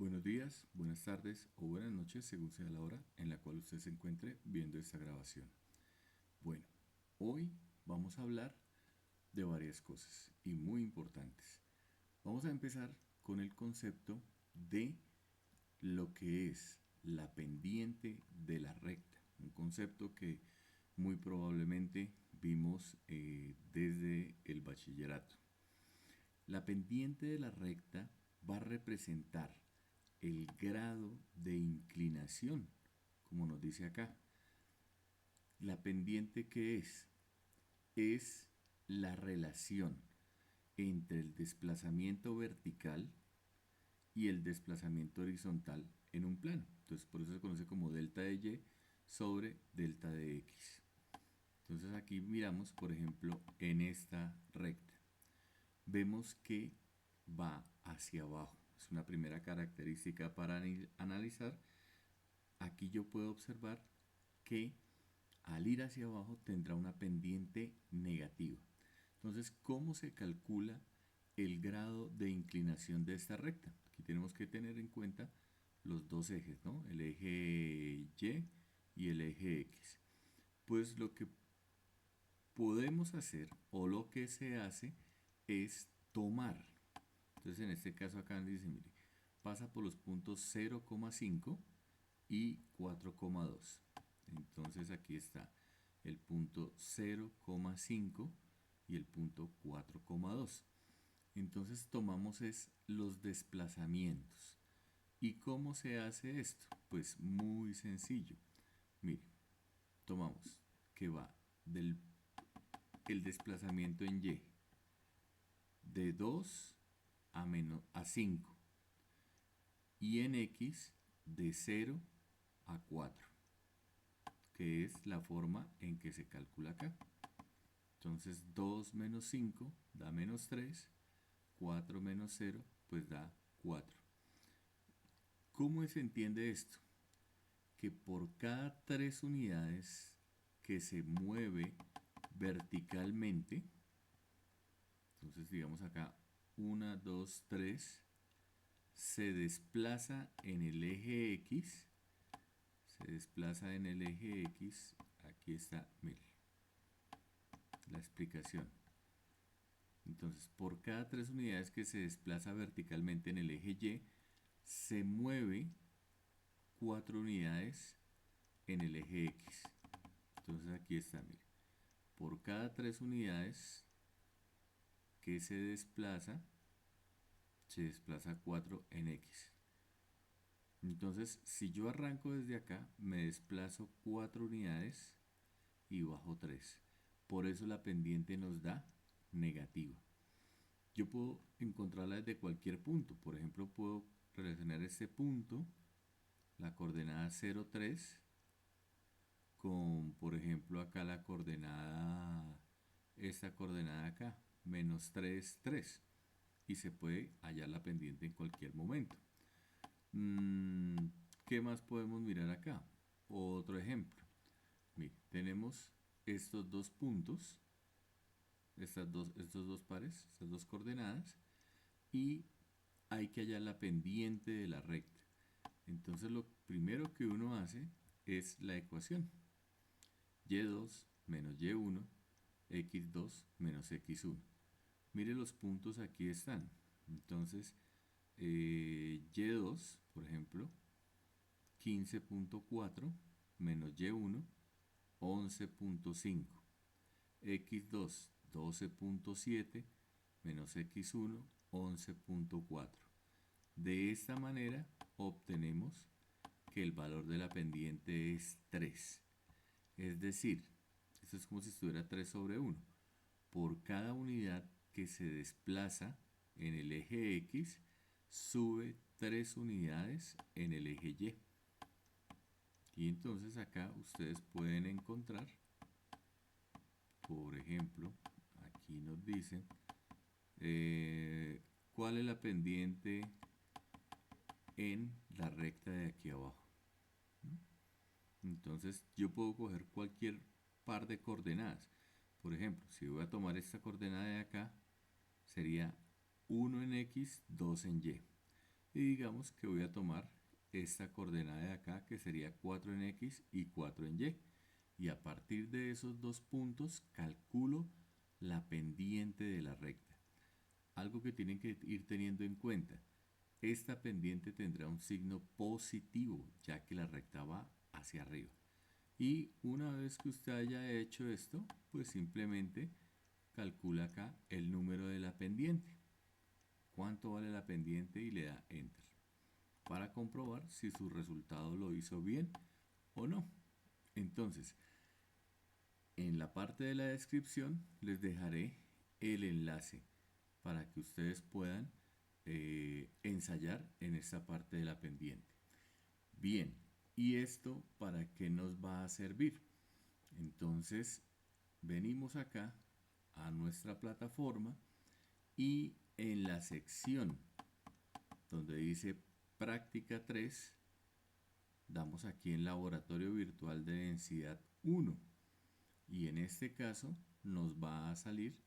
Buenos días, buenas tardes o buenas noches según sea la hora en la cual usted se encuentre viendo esta grabación. Bueno, hoy vamos a hablar de varias cosas y muy importantes. Vamos a empezar con el concepto de lo que es la pendiente de la recta. Un concepto que muy probablemente vimos desde el bachillerato. La pendiente de la recta va a representar el grado de inclinación, como nos dice acá. La pendiente, ¿qué es? Es la relación entre el desplazamiento vertical y el desplazamiento horizontal en un plano. Entonces, por eso se conoce como delta de y sobre delta de x. Entonces aquí miramos, por ejemplo, en esta recta. Vemos que va hacia abajo. Es una primera característica para analizar. Aquí yo puedo observar que al ir hacia abajo tendrá una pendiente negativa. Entonces, ¿cómo se calcula el grado de inclinación de esta recta? Aquí tenemos que tener en cuenta los dos ejes, ¿no? El eje Y y el eje X. Pues lo que podemos hacer o lo que se hace es tomar. Entonces, en este caso acá dice, mire, pasa por los puntos 0,5 y 4,2. Entonces aquí está el punto 0,5 y el punto 4,2. Entonces tomamos los desplazamientos. ¿Y cómo se hace esto? Pues muy sencillo. Mire, tomamos que va del el desplazamiento en Y de 2 a 5 y en X de 0 a 4, que es la forma en que se calcula acá. Entonces 2 menos 5 da menos 3, 4 menos 0 pues da 4. ¿Cómo se entiende esto? Que por cada 3 unidades que se mueve verticalmente, entonces digamos acá 1, 2, 3, se desplaza en el eje X, aquí está, mire, la explicación. Entonces, por cada 3 unidades que se desplaza verticalmente en el eje Y, se mueve 4 unidades en el eje X. Entonces aquí está, mire. Por cada 3 unidades que se desplaza 4 en X. Entonces, si yo arranco desde acá, me desplazo 4 unidades y bajo 3. Por eso la pendiente nos da negativa. Yo puedo encontrarla desde cualquier punto. Por ejemplo, puedo relacionar este punto, la coordenada 0, 3, con, por ejemplo, acá la coordenada, esta coordenada acá, menos 3, 3. Y se puede hallar la pendiente en cualquier momento. ¿Qué más podemos mirar acá? Otro ejemplo. Mire, tenemos estos dos puntos, estos dos pares, estas dos coordenadas, y hay que hallar la pendiente de la recta. Entonces lo primero que uno hace es la ecuación. Y2 menos Y1, X2 menos X1. Mire, los puntos aquí están. Entonces, Y2, por ejemplo, 15.4 menos Y1, 11.5. X2, 12.7 menos X1, 11.4. De esta manera obtenemos que el valor de la pendiente es 3. Es decir, esto es como si estuviera 3 sobre 1. Por cada unidad que se desplaza en el eje X, sube 3 unidades en el eje Y. Y entonces acá ustedes pueden encontrar, por ejemplo, aquí nos dicen cuál es la pendiente en la recta de aquí abajo. Entonces yo puedo coger cualquier par de coordenadas. Por ejemplo, si voy a tomar esta coordenada de acá, sería 1 en X, 2 en Y. y digamos que voy a tomar esta coordenada de acá que sería 4 en X y 4 en Y. Y a partir de esos dos puntos calculo la pendiente de la recta. Algo que tienen que ir teniendo en cuenta, esta pendiente tendrá un signo positivo ya que la recta va hacia arriba. Y una vez que usted haya hecho esto, pues simplemente calcula acá el número de la pendiente. Cuánto vale la pendiente y le da Enter para comprobar si su resultado lo hizo bien o no. Entonces, en la parte de la descripción les dejaré el enlace para que ustedes puedan ensayar en esta parte de la pendiente. Bien, ¿y esto para qué nos va a servir? Entonces, venimos acá a nuestra plataforma y en la sección donde dice práctica 3, damos aquí en laboratorio virtual de densidad 1 y en este caso nos va a salir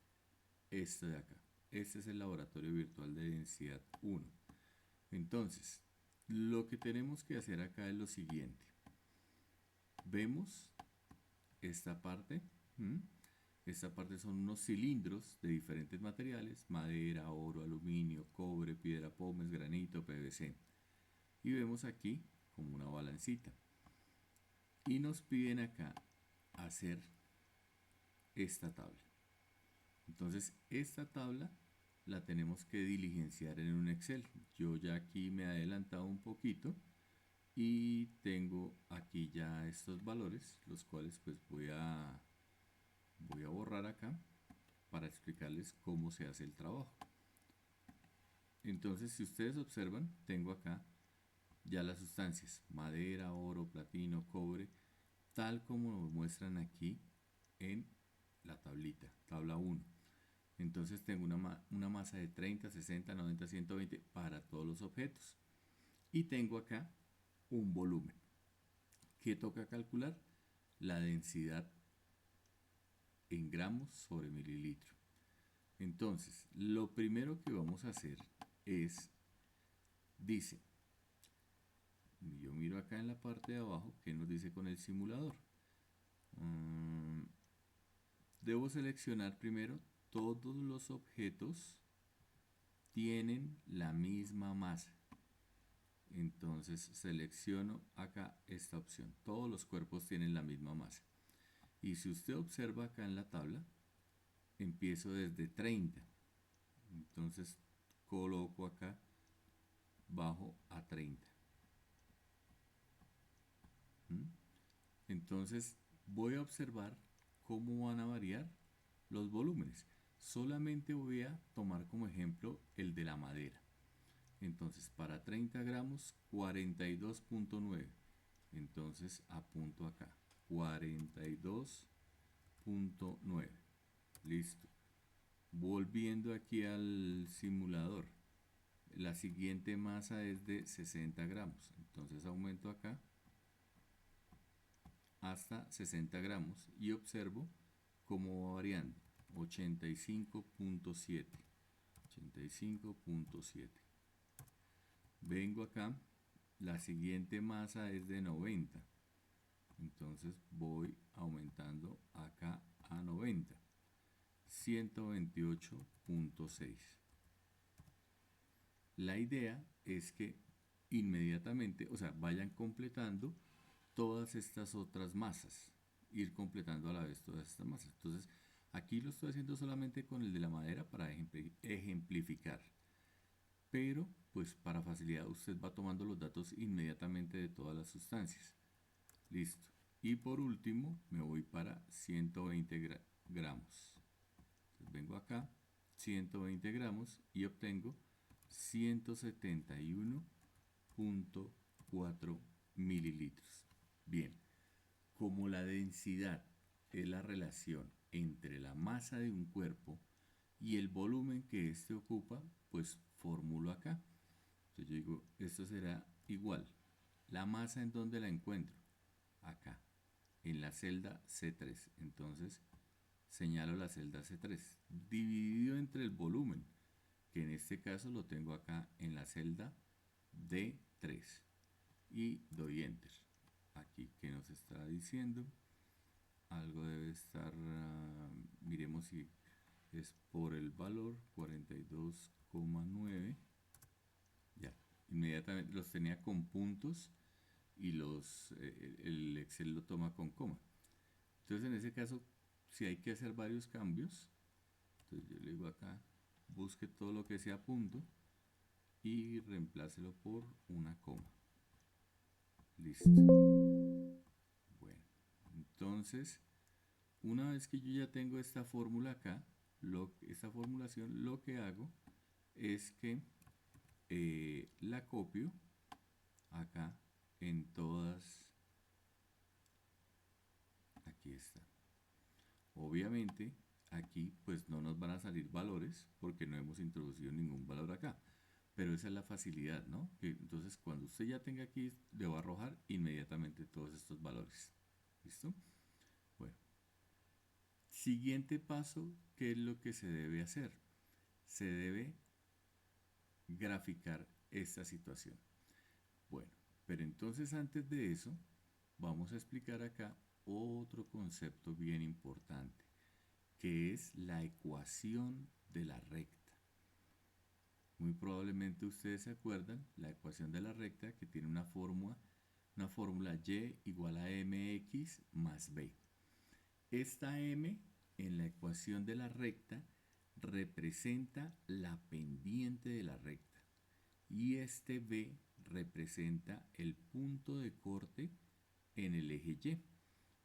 este de acá. Este es el laboratorio virtual de densidad 1. Entonces, lo que tenemos que hacer acá es lo siguiente. Vemos esta parte. Esta parte son unos cilindros de diferentes materiales: madera, oro, aluminio, cobre, piedra pómez, granito, PVC. Y vemos aquí como una balancita. Y nos piden acá hacer esta tabla. Entonces, esta tabla la tenemos que diligenciar en un Excel. Yo ya aquí me he adelantado un poquito y tengo aquí ya estos valores, los cuales pues voy a borrar acá para explicarles cómo se hace el trabajo. Entonces, si ustedes observan, tengo acá ya las sustancias: madera, oro, platino, cobre, tal como nos muestran aquí en la tablita, tabla 1. Entonces tengo una masa de 30, 60, 90, 120 para todos los objetos. Y tengo acá un volumen. ¿Qué toca calcular? La densidad en gramos sobre mililitro. Entonces, lo primero que vamos a hacer es, dice, yo miro acá en la parte de abajo, ¿qué nos dice con el simulador? Debo seleccionar primero todos los objetos tienen la misma masa. Entonces selecciono acá esta opción. Todos los cuerpos tienen la misma masa. Y si usted observa acá en la tabla, empiezo desde 30. Entonces coloco acá, bajo a 30. Entonces voy a observar cómo van a variar los volúmenes. Solamente voy a tomar como ejemplo el de la madera. Entonces, para 30 gramos, 42.9. Entonces, apunto acá, 42.9. Listo. Volviendo aquí al simulador. La siguiente masa es de 60 gramos. Entonces, aumento acá hasta 60 gramos y observo cómo va variando. 85.7. 85.7. Vengo acá, la siguiente masa es de 90, entonces voy aumentando acá a 90, 128.6. La idea es que inmediatamente, o sea, vayan completando todas estas otras masas, ir completando a la vez todas estas masas. Entonces, aquí lo estoy haciendo solamente con el de la madera para ejemplificar. Pero pues para facilidad usted va tomando los datos inmediatamente de todas las sustancias. Listo. Y por último me voy para 120 gramos. Entonces vengo acá, 120 gramos y obtengo 171.4 mililitros. Bien, como la densidad es la relación entre la masa de un cuerpo y el volumen que éste ocupa, pues formulo acá. Entonces yo digo, esto será igual. La masa, ¿en dónde la encuentro? Acá, en la celda C3. Entonces señalo la celda C3, dividido entre el volumen, que en este caso lo tengo acá en la celda D3 y doy enter. Aquí que nos está diciendo, algo debe estar, miremos si es por el valor 42,9. Ya, inmediatamente los tenía con puntos y el Excel lo toma con coma. Entonces en ese caso, si hay que hacer varios cambios, entonces yo le digo acá, busque todo lo que sea punto y reemplácelo por una coma. Listo. Bueno, entonces, una vez que yo ya tengo esta fórmula acá, esta formulación, lo que hago es que la copio acá en todas. Aquí está. Obviamente, aquí pues no nos van a salir valores porque no hemos introducido ningún valor acá. Pero esa es la facilidad, ¿no? Que entonces cuando usted ya tenga aquí, le va a arrojar inmediatamente todos estos valores. ¿Listo? Bueno. Siguiente paso, ¿qué es lo que se debe hacer? Se debe graficar esta situación. Bueno, pero entonces antes de eso, vamos a explicar acá otro concepto bien importante, que es la ecuación de la recta. Muy probablemente ustedes se acuerdan, la ecuación de la recta que tiene una fórmula y igual a mx más b. Esta m en la ecuación de la recta representa la pendiente de la recta y este b representa el punto de corte en el eje Y.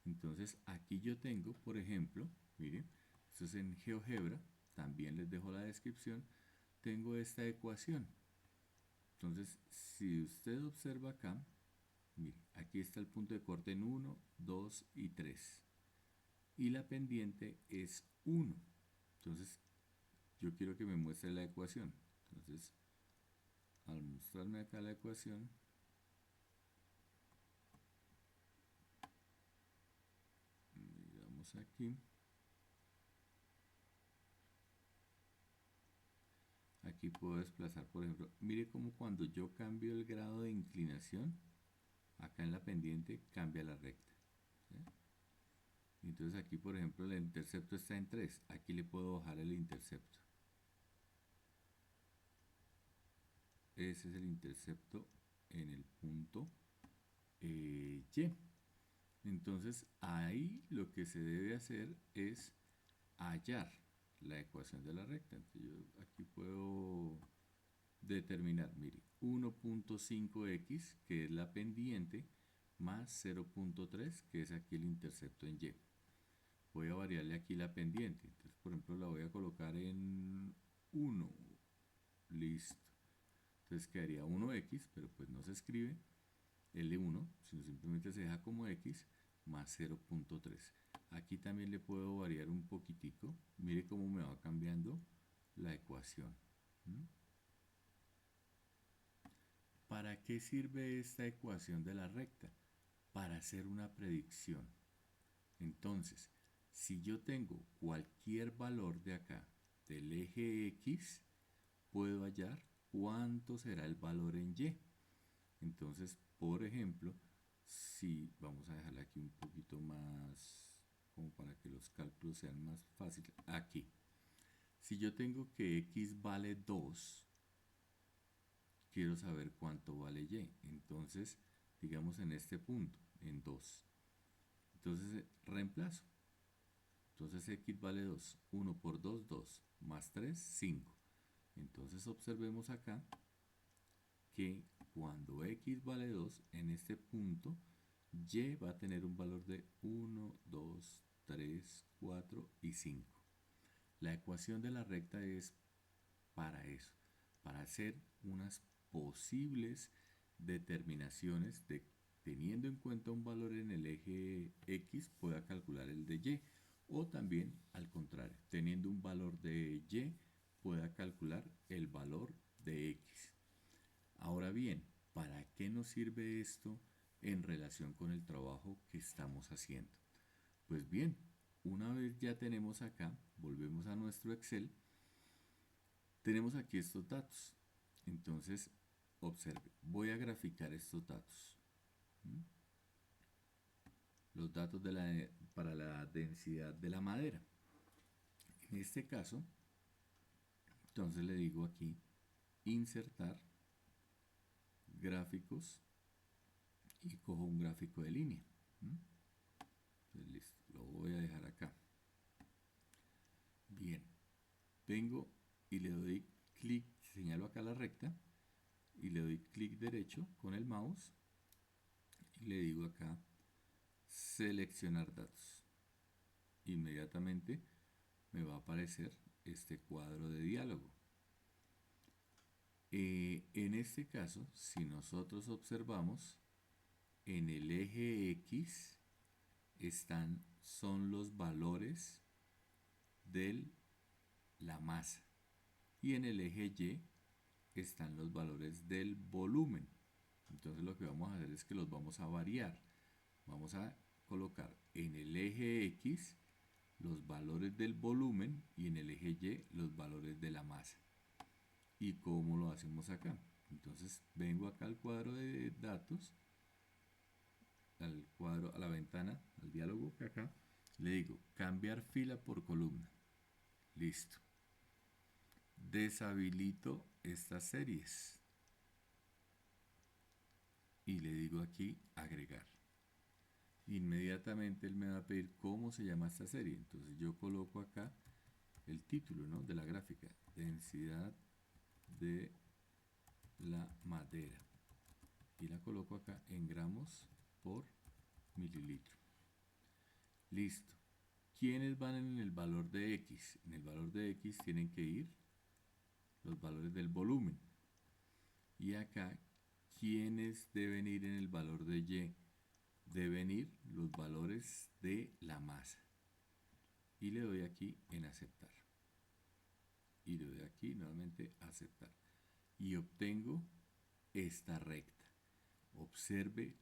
Entonces aquí yo tengo, por ejemplo, miren, esto es en GeoGebra, también les dejo la descripción, tengo esta ecuación. Entonces, si usted observa acá, mire, aquí está el punto de corte en 1, 2 y 3. Y la pendiente es 1. Entonces, yo quiero que me muestre la ecuación. Entonces, al mostrarme acá la ecuación, miramos aquí. Aquí puedo desplazar, por ejemplo, mire cómo cuando yo cambio el grado de inclinación, acá en la pendiente cambia la recta. ¿Sí? Entonces aquí, por ejemplo, el intercepto está en 3. Aquí le puedo bajar el intercepto. Ese es el intercepto en el punto Y. Entonces ahí lo que se debe hacer es hallar la ecuación de la recta. Entonces yo aquí puedo determinar, mire, 1.5x, que es la pendiente, más 0.3, que es aquí el intercepto en Y. Voy a variarle aquí la pendiente. Entonces, por ejemplo, la voy a colocar en 1. Listo. Entonces quedaría 1x, pero pues no se escribe L1, sino simplemente se deja como x más 0.3. Aquí también le puedo variar un poquitico. Mire cómo me va cambiando la ecuación. ¿Para qué sirve esta ecuación de la recta? Para hacer una predicción. Entonces, si yo tengo cualquier valor de acá del eje X, puedo hallar cuánto será el valor en Y. Entonces, por ejemplo, si vamos a dejarla aquí un poquito más, como para que los cálculos sean más fáciles, aquí. Si yo tengo que X vale 2, quiero saber cuánto vale Y. Entonces, digamos en este punto, en 2. Entonces, reemplazo. Entonces, X vale 2. 1 por 2, 2. Más 3, 5. Entonces, observemos acá que cuando X vale 2, en este punto, Y va a tener un valor de 1, 2, 3, 4 y 5. La ecuación de la recta es para eso, para hacer unas posibles determinaciones de, teniendo en cuenta un valor en el eje X, pueda calcular el de Y, o también al contrario, teniendo un valor de Y, pueda calcular el valor de X. Ahora bien, ¿para qué nos sirve esto en relación con el trabajo que estamos haciendo? Pues bien, una vez ya tenemos acá, volvemos a nuestro Excel, tenemos aquí estos datos. Entonces, observe, voy a graficar estos datos. ¿Mm? Los datos para la densidad de la madera. En este caso, entonces le digo aquí, insertar gráficos y cojo un gráfico de línea. ¿Mm? Entonces, listo, lo voy a dejar acá. Bien, vengo y le doy clic, señalo acá la recta y le doy clic derecho con el mouse y le digo acá seleccionar datos. Inmediatamente me va a aparecer este cuadro de diálogo. En este caso, si nosotros observamos, en el eje X son los valores de la masa y en el eje Y están los valores del volumen. Entonces lo que vamos a hacer es que los vamos a variar. Vamos a colocar en el eje X los valores del volumen y en el eje Y los valores de la masa. ¿Y cómo lo hacemos acá? Entonces vengo acá al cuadro de datos, al cuadro, a la ventana, al diálogo que acá, le digo cambiar fila por columna. Listo. Deshabilito estas series y le digo aquí agregar. Inmediatamente él me va a pedir cómo se llama esta serie. Entonces yo coloco acá el título, ¿no?, de la gráfica, densidad de la madera, y la coloco acá en gramos por mililitro. Listo. ¿Quiénes van en el valor de X? En el valor de X tienen que ir los valores del volumen. Y acá, ¿quiénes deben ir en el valor de Y? Deben ir los valores de la masa. Y le doy aquí en aceptar. Y le doy aquí nuevamente aceptar. Y obtengo esta recta. Observe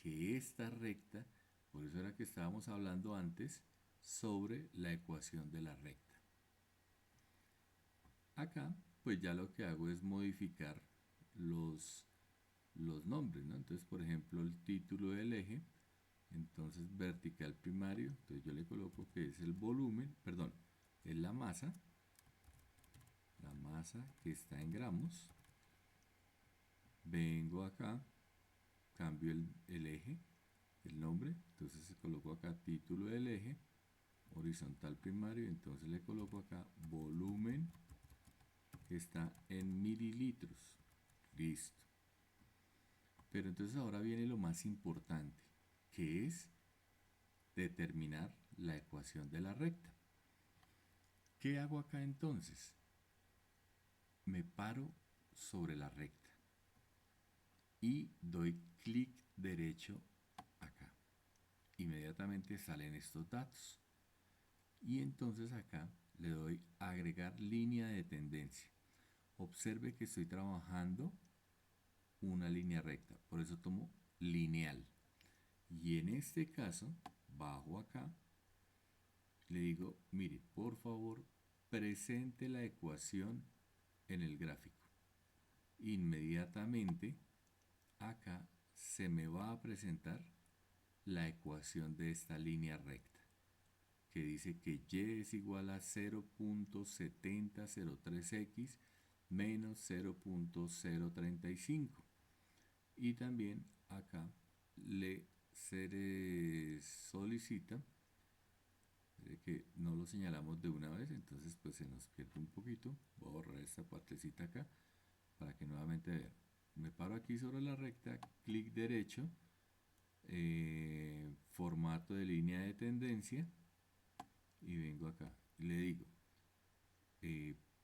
que esta recta, por eso era que estábamos hablando antes sobre la ecuación de la recta. Acá, pues ya lo que hago es modificar los nombres, ¿no? Entonces, por ejemplo, el título del eje, entonces vertical primario, entonces yo le coloco que es el volumen, perdón, es la masa que está en gramos. Vengo acá, cambio el eje, el nombre, entonces se coloco acá título del eje, horizontal primario, entonces le coloco acá volumen que está en mililitros. Listo. Pero entonces ahora viene lo más importante, que es determinar la ecuación de la recta. ¿Qué hago acá entonces? Me paro sobre la recta y doy clic derecho acá. Inmediatamente salen estos datos. Y entonces acá le doy agregar línea de tendencia. Observe que estoy trabajando una línea recta, por eso tomo lineal. Y en este caso, bajo acá, le digo, mire, por favor, presente la ecuación en el gráfico. Inmediatamente, acá se me va a presentar la ecuación de esta línea recta, que dice que y es igual a 0.7003x menos 0.035. Y también acá se le solicita que no lo señalamos de una vez, entonces pues se nos pierde un poquito. Voy a borrar esta partecita acá para que nuevamente vean. Me paro aquí sobre la recta, clic derecho, formato de línea de tendencia, y vengo acá y le digo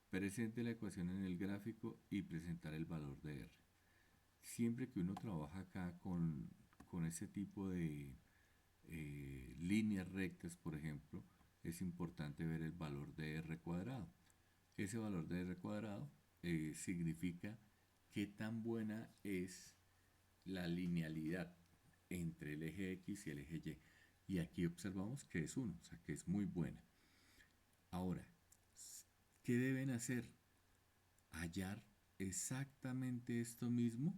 presente la ecuación en el gráfico y presentar el valor de R. Siempre que uno trabaja acá con ese tipo de líneas rectas, por ejemplo, es importante ver el valor de R cuadrado. Ese valor de R cuadrado significa qué tan buena es la linealidad entre el eje X y el eje Y. Y aquí observamos que es 1, o sea que es muy buena. Ahora, ¿qué deben hacer? Hallar exactamente esto mismo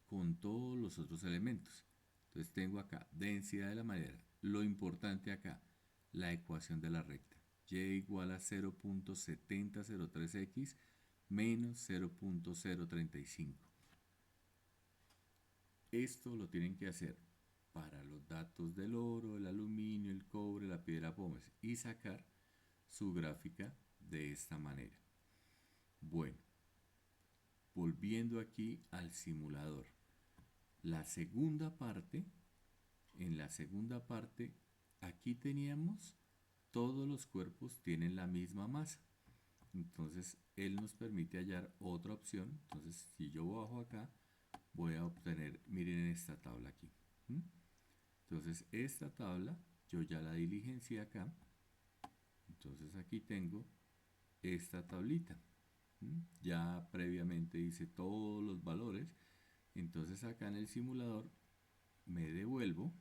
con todos los otros elementos. Entonces tengo acá densidad de la madera. Lo importante acá, la ecuación de la recta. Y igual a 0.7003x menos 0.035. Esto lo tienen que hacer para los datos del oro, el aluminio, el cobre, la piedra pómez y sacar su gráfica de esta manera. Bueno, volviendo aquí al simulador. La segunda parte, en la segunda parte, aquí teníamos todos los cuerpos tienen la misma masa. Entonces, él nos permite hallar otra opción. Entonces, si yo bajo acá, voy a obtener, miren esta tabla aquí. Entonces, esta tabla yo ya la diligencié acá. Entonces, aquí tengo esta tablita. Ya previamente hice todos los valores. Entonces, acá en el simulador me devuelvo.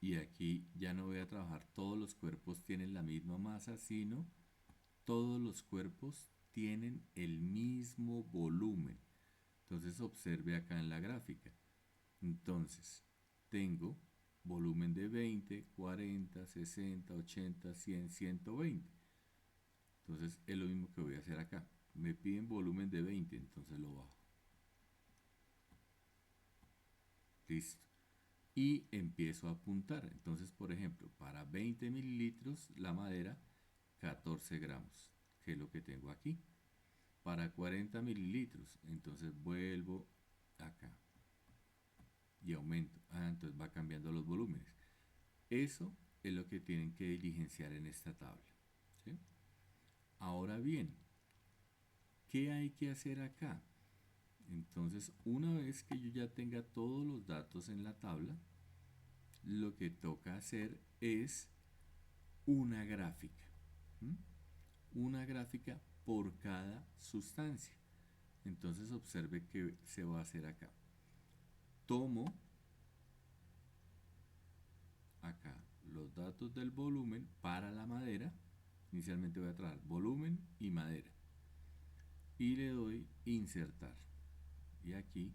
Y aquí ya no voy a trabajar todos los cuerpos tienen la misma masa, sino todos los cuerpos tienen el mismo volumen. Entonces observe acá en la gráfica. Entonces tengo volumen de 20, 40, 60, 80, 100, 120. Entonces es lo mismo que voy a hacer acá. Me piden volumen de 20, entonces lo bajo. Listo. Y empiezo a apuntar. Entonces, por ejemplo, para 20 mililitros la madera, 14 gramos, que es lo que tengo aquí. Para 40 mililitros, entonces vuelvo acá y aumento. Entonces va cambiando los volúmenes. Eso es lo que tienen que diligenciar en esta tabla. ¿Sí? Ahora bien, ¿qué hay que hacer acá? Entonces, una vez que yo ya tenga todos los datos en la tabla, lo que toca hacer es una gráfica. Una gráfica por cada sustancia. Entonces observe que se va a hacer acá. Tomo acá los datos del volumen para la madera. Inicialmente voy a trabajar volumen y madera. Y le doy insertar. Y aquí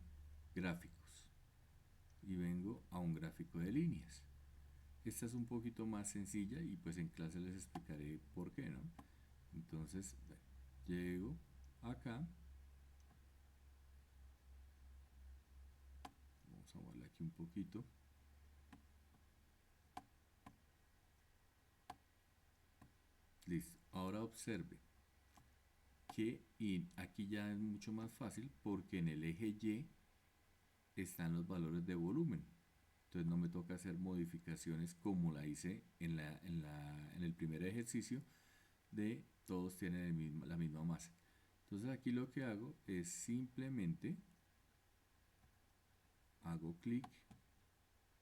gráficos. Y vengo a un gráfico de líneas. Esta es un poquito más sencilla y pues en clase les explicaré por qué, ¿no? Entonces, bueno, llego acá. Vamos a moverle aquí un poquito. Listo. Ahora observe que aquí ya es mucho más fácil porque en el eje Y están los valores de volumen. Entonces no me toca hacer modificaciones como la hice en el primer ejercicio de todos tienen la misma masa. Entonces aquí lo que hago es simplemente hago clic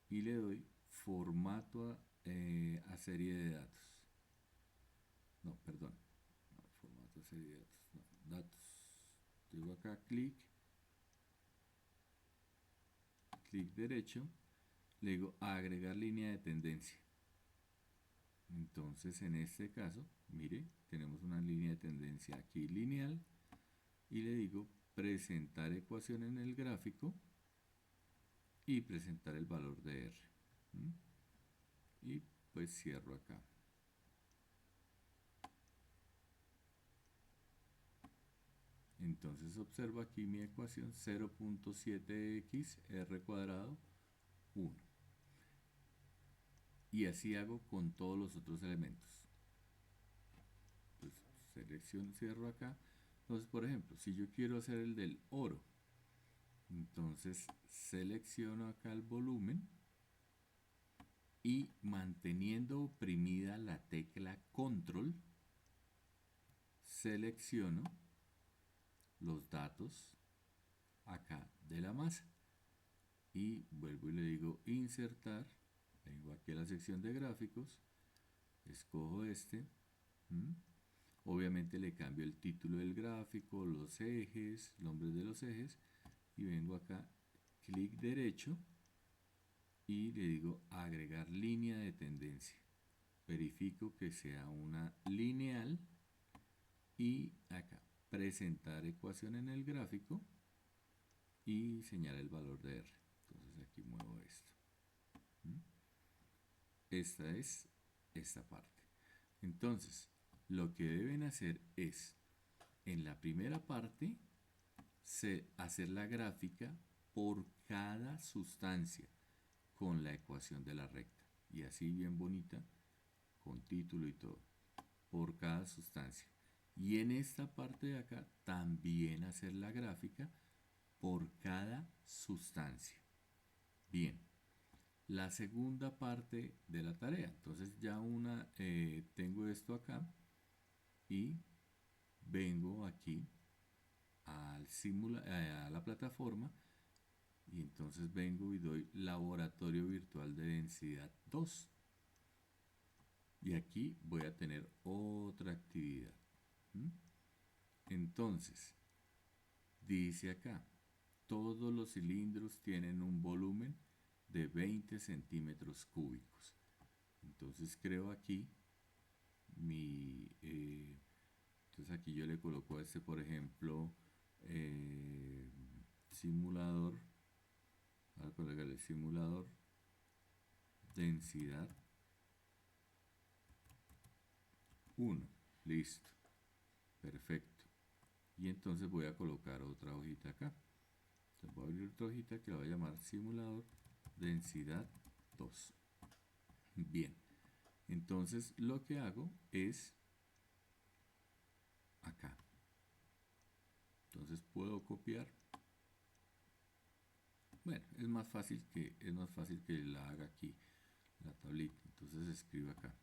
y le doy formato a serie de datos. No, perdón. No, formato a serie de datos. No, datos. Llego acá, clic derecho, le digo agregar línea de tendencia. Entonces en este caso, mire, tenemos una línea de tendencia aquí lineal y le digo presentar ecuación en el gráfico y presentar el valor de R. Y pues cierro acá. Entonces observo aquí mi ecuación 0.7x r cuadrado 1. Y así hago con todos los otros elementos. Pues selecciono, cierro acá. Entonces, por ejemplo, si yo quiero hacer el del oro, entonces selecciono acá el volumen y manteniendo oprimida la tecla control, selecciono los datos acá de la masa y vuelvo y le digo insertar, vengo aquí a la sección de gráficos, escojo este, obviamente le cambio el título del gráfico, los ejes, nombres de los ejes y vengo acá, clic derecho y le digo agregar línea de tendencia, verifico que sea una lineal y acá presentar ecuación en el gráfico y señalar el valor de R. Entonces aquí muevo esto. ¿Mm? Esta es esta parte. Entonces, lo que deben hacer es, en la primera parte, hacer la gráfica por cada sustancia con la ecuación de la recta. Y así bien bonita, con título y todo, por cada sustancia. Y en esta parte de acá también hacer la gráfica por cada sustancia. Bien, la segunda parte de la tarea. Entonces ya tengo esto acá y vengo aquí a la plataforma y entonces vengo y doy laboratorio virtual de densidad 2. Y aquí voy a tener otra actividad. ¿Mm? Entonces, dice acá, todos los cilindros tienen un volumen de 20 centímetros cúbicos. Entonces creo aquí entonces aquí yo le coloco a este, por ejemplo, simulador, voy a colocarle simulador, densidad 1, listo, perfecto. Y entonces voy a colocar otra hojita acá. Entonces voy a abrir otra hojita que la voy a llamar simulador densidad 2. Bien, entonces lo que hago es acá. Entonces puedo copiar. Bueno, es más fácil que la haga aquí, la tablita. Entonces escribo acá.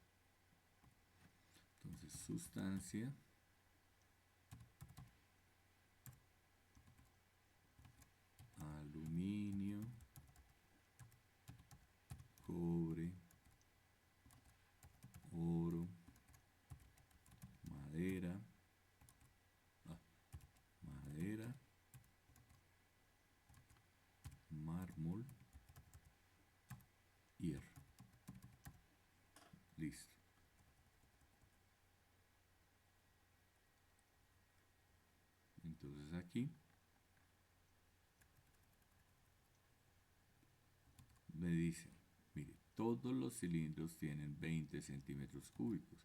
Entonces sustancia aluminio, cobre, oro, madera, mármol, hierro. Listo. Entonces aquí me dice, mire, todos los cilindros tienen 20 centímetros cúbicos.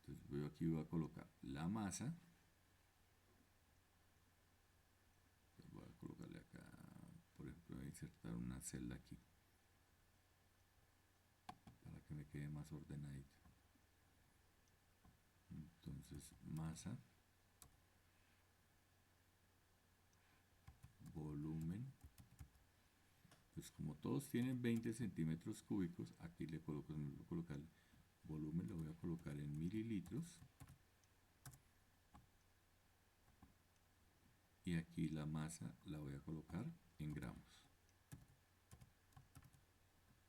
Entonces aquí voy a colocar la masa. Voy a colocarle acá, por ejemplo, voy a insertar una celda aquí para que me quede más ordenadito. Entonces masa, volumen. Pues como todos tienen 20 centímetros cúbicos, aquí le coloco, voy a colocar el volumen, lo voy a colocar en mililitros. Y aquí la masa la voy a colocar en gramos.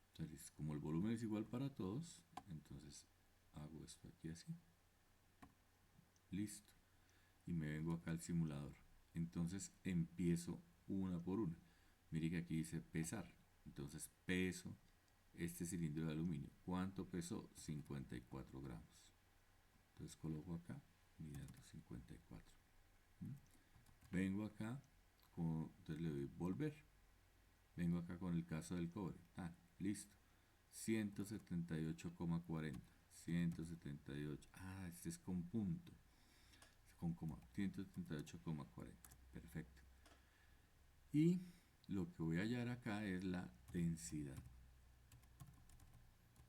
Entonces, como el volumen es igual para todos, entonces hago esto aquí así. Listo. Y me vengo acá al simulador. Entonces empiezo una por una. Mire que aquí dice pesar. Entonces peso este cilindro de aluminio. ¿Cuánto pesó? 54 gramos. Entonces coloco acá, midiendo 54. Vengo acá, entonces le doy volver. Vengo acá con el caso del cobre. Listo. 178,40. 178. Este es con punto. Con coma. 178,40. Perfecto. Y lo que voy a hallar acá es la densidad.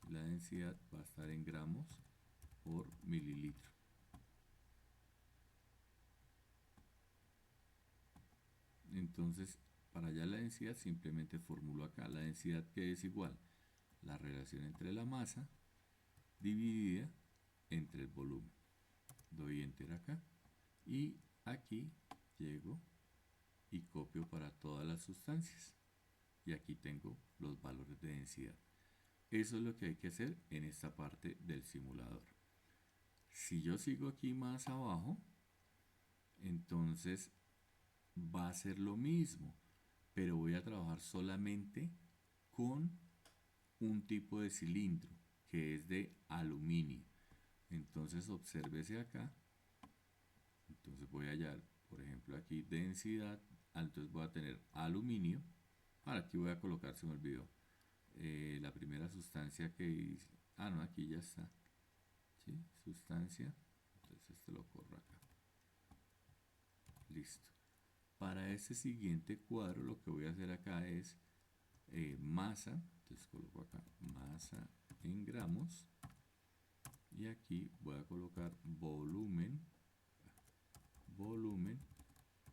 La densidad va a estar en gramos por mililitro. Entonces, para hallar la densidad simplemente formulo acá la densidad, que es igual la relación entre la masa dividida entre el volumen. Doy enter acá y aquí llego y copio para todas las sustancias. Y aquí tengo los valores de densidad. Eso es lo que hay que hacer en esta parte del simulador. Si yo sigo aquí más abajo, entonces va a ser lo mismo, pero voy a trabajar solamente con un tipo de cilindro que es de aluminio. Entonces obsérvese acá. Entonces voy a hallar, por ejemplo, aquí densidad, entonces voy a tener aluminio. Ahora aquí voy a colocar, se me olvidó, la primera sustancia que hice. Ah, no, aquí ya está. ¿Sí? Sustancia. Entonces esto lo corro acá. Listo. Para este siguiente cuadro lo que voy a hacer acá es masa. Entonces coloco acá masa en gramos. Y aquí voy a colocar volumen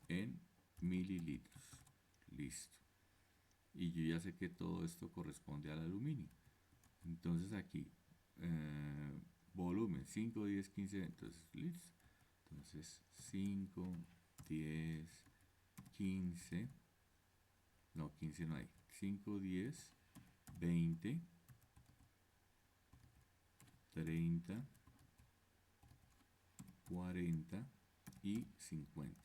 en mililitros. Listo. Y yo ya sé que todo esto corresponde al aluminio. Entonces aquí, volumen 5, 10, 15, entonces listo. Entonces 5, 10, 15, no, 15 no hay. 5, 10, 20, 30, 40 y 50.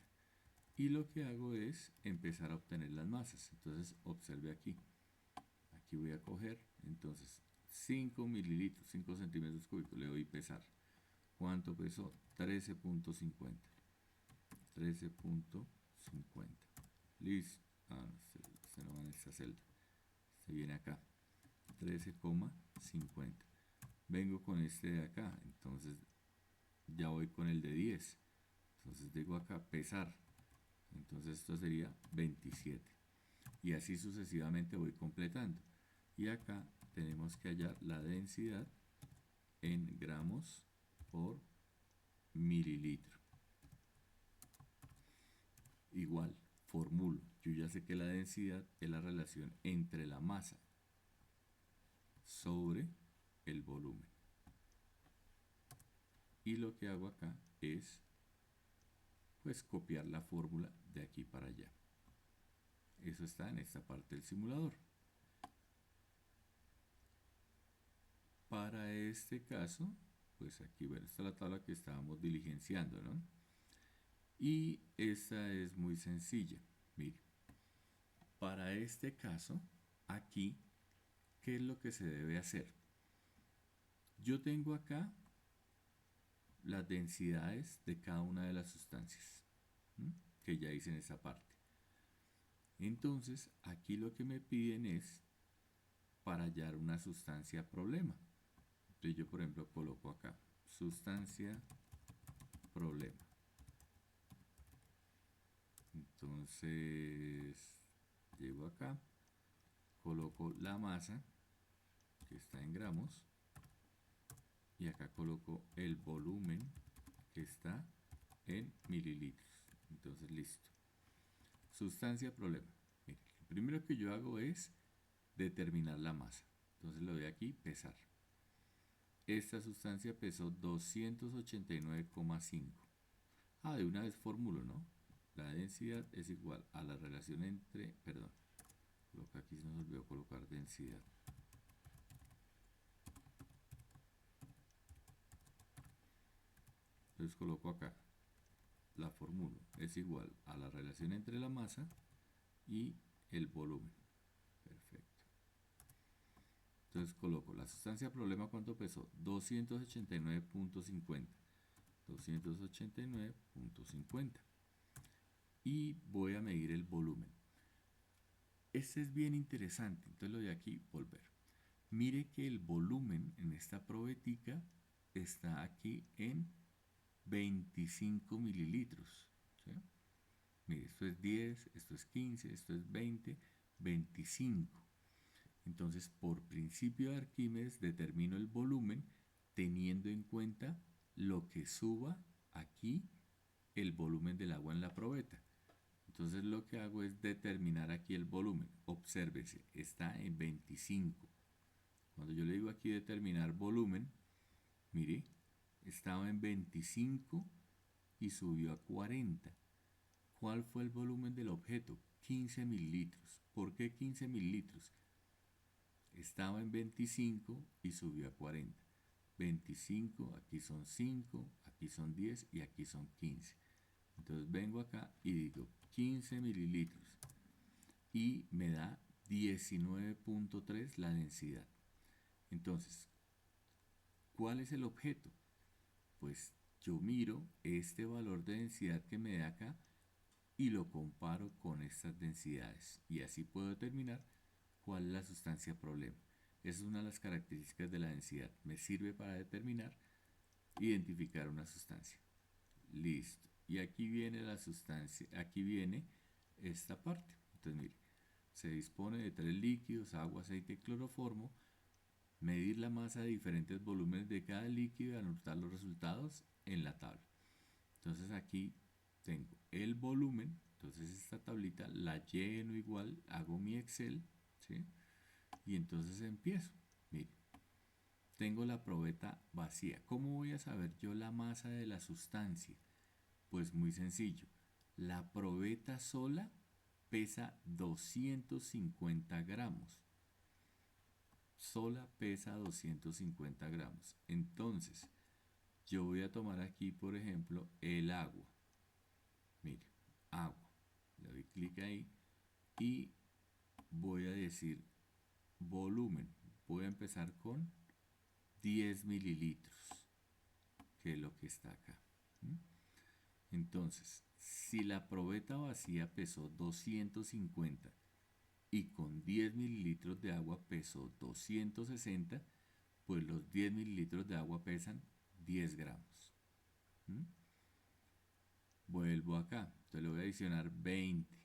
Y lo que hago es empezar a obtener las masas. Entonces observe aquí. Aquí voy a coger, entonces 5 mililitros, 5 centímetros cúbicos, le doy pesar. ¿Cuánto pesó? 13.50. 13.50. Listo. Ah, se no va en esta celda. Se viene acá. 13,50. Vengo con este de acá. Entonces ya voy con el de 10. Entonces digo acá pesar. Entonces esto sería 27. Y así sucesivamente voy completando. Y acá tenemos que hallar la densidad en gramos por mililitro. Igual, formulo. Yo ya sé que la densidad es la relación entre la masa sobre el volumen. Y lo que hago acá es pues copiar la fórmula de aquí para allá. Eso está en esta parte del simulador. Para este caso, pues aquí, bueno, esta es la tabla que estábamos diligenciando, ¿no? Y esta es muy sencilla. Mire, para este caso, aquí, ¿qué es lo que se debe hacer? Yo tengo acá las densidades de cada una de las sustancias, ¿m? Que ya hice en esa parte. Entonces, aquí lo que me piden es para hallar una sustancia problema. Entonces yo, por ejemplo, coloco acá sustancia problema. Entonces, llego acá, coloco la masa, que está en gramos, y acá coloco el volumen, que está en mililitros. Entonces, listo. Sustancia problema. Mire, lo primero que yo hago es determinar la masa. Entonces le doy aquí pesar. Esta sustancia pesó 289,5. Ah, de una vez formulo, ¿no? La densidad es igual a la relación entre, perdón, aquí se nos olvidó colocar densidad. Entonces coloco acá, la formulo, es igual a la relación entre la masa y el volumen. Perfecto. Entonces coloco la sustancia problema, ¿cuánto pesó? 289.50. 289.50. Y voy a medir el volumen. Este es bien interesante, entonces lo de aquí, volver. Mire que el volumen en esta probetica está aquí en 25 mililitros. ¿Sí? Mire, esto es 10, esto es 15, esto es 20, 25. Entonces, por principio de Arquímedes, determino el volumen teniendo en cuenta lo que suba aquí el volumen del agua en la probeta. Entonces lo que hago es determinar aquí el volumen. Obsérvese, está en 25. Cuando yo le digo aquí determinar volumen, mire, estaba en 25 y subió a 40. ¿Cuál fue el volumen del objeto? 15 mililitros. ¿Por qué 15 mililitros? Estaba en 25 y subió a 40. 25, aquí son 5, aquí son 10 y aquí son 15. Entonces vengo acá y digo 15 mililitros y me da 19.3 la densidad. Entonces, ¿cuál es el objeto? Pues yo miro este valor de densidad que me da acá y lo comparo con estas densidades. Y así puedo determinar cuál es la sustancia problema. Esa es una de las características de la densidad. Me sirve para determinar, identificar una sustancia. Listo. Y aquí viene la sustancia, aquí viene esta parte. Entonces, mire, se dispone de 3 líquidos, agua, aceite y cloroformo. Medir la masa de diferentes volúmenes de cada líquido y anotar los resultados en la tabla. Entonces aquí tengo el volumen, entonces esta tablita la lleno igual, hago mi Excel, ¿sí? Y entonces empiezo. Mire, tengo la probeta vacía. ¿Cómo voy a saber yo la masa de la sustancia? Pues muy sencillo. La probeta sola pesa 250 gramos. Sola pesa 250 gramos. Entonces, yo voy a tomar aquí, por ejemplo, el agua. Mire, agua. Le doy clic ahí y voy a decir volumen. Voy a empezar con 10 mililitros, que es lo que está acá. Entonces, si la probeta vacía pesó 250 y con 10 mililitros de agua pesó 260, pues los 10 mililitros de agua pesan 10 gramos. Vuelvo acá, entonces le voy a adicionar 20.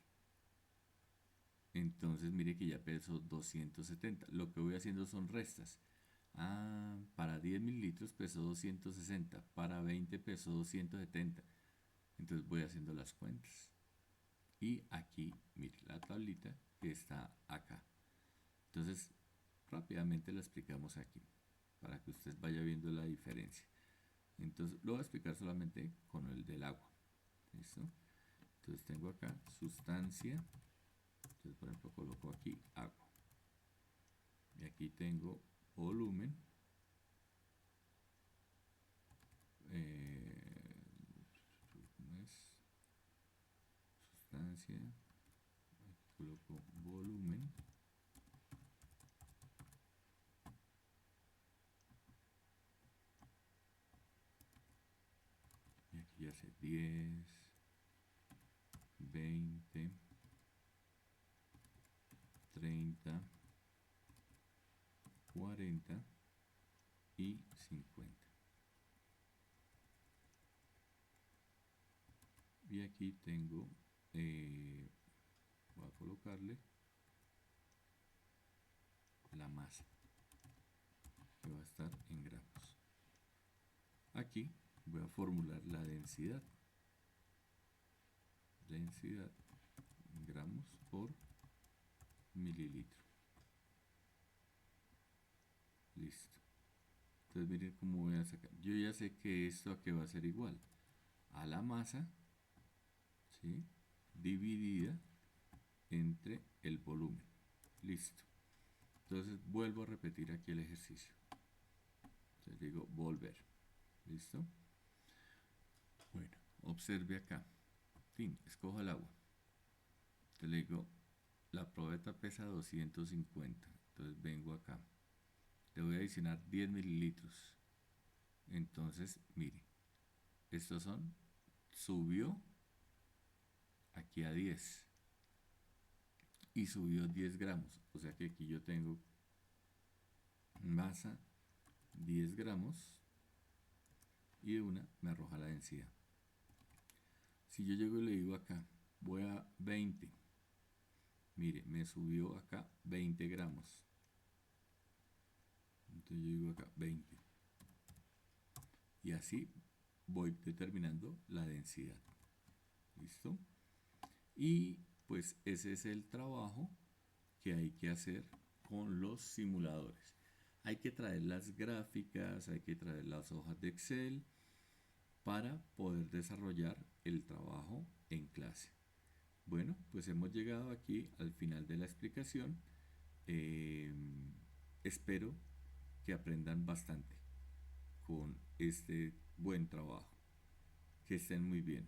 Entonces mire que ya pesó 270. Lo que voy haciendo son restas. Para 10 mililitros pesó 260, para 20 pesó 270. Entonces voy haciendo las cuentas. Y aquí, mire, la tablita que está acá. Entonces, rápidamente la explicamos aquí, para que usted vaya viendo la diferencia. Entonces, lo voy a explicar solamente con el del agua. ¿Listo? Entonces tengo acá sustancia. Entonces, por ejemplo, coloco aquí agua. Y aquí tengo volumen. Sustancia. Aquí coloco volumen. Y aquí ya sé 10, 20, 30, 40 y 50. Y aquí tengo, voy a colocarle la masa, que va a estar en gramos. Aquí voy a formular la densidad. Densidad en gramos por mililitro. Listo. Entonces miren cómo voy a sacar. Yo ya sé que esto a qué va a ser igual. A la masa, ¿sí?, dividida entre el volumen. Listo. Entonces vuelvo a repetir aquí el ejercicio. Entonces digo volver. ¿Listo? Bueno, observe acá. Fin, escojo el agua. Entonces le digo, la probeta pesa 250. Entonces vengo acá. Le voy a adicionar 10 mililitros. Entonces, mire, estos son, subió aquí a 10 y subió 10 gramos. O sea que aquí yo tengo masa 10 gramos y de una me arroja la densidad. Si yo llego y le digo acá, voy a 20, mire, me subió acá 20 gramos. Entonces yo digo acá 20. Y así voy determinando la densidad. ¿Listo? Y pues ese es el trabajo que hay que hacer con los simuladores. Hay que traer las gráficas, hay que traer las hojas de Excel para poder desarrollar el trabajo en clase. Bueno, pues hemos llegado aquí al final de la explicación. Espero que aprendan bastante con este buen trabajo. Que estén muy bien.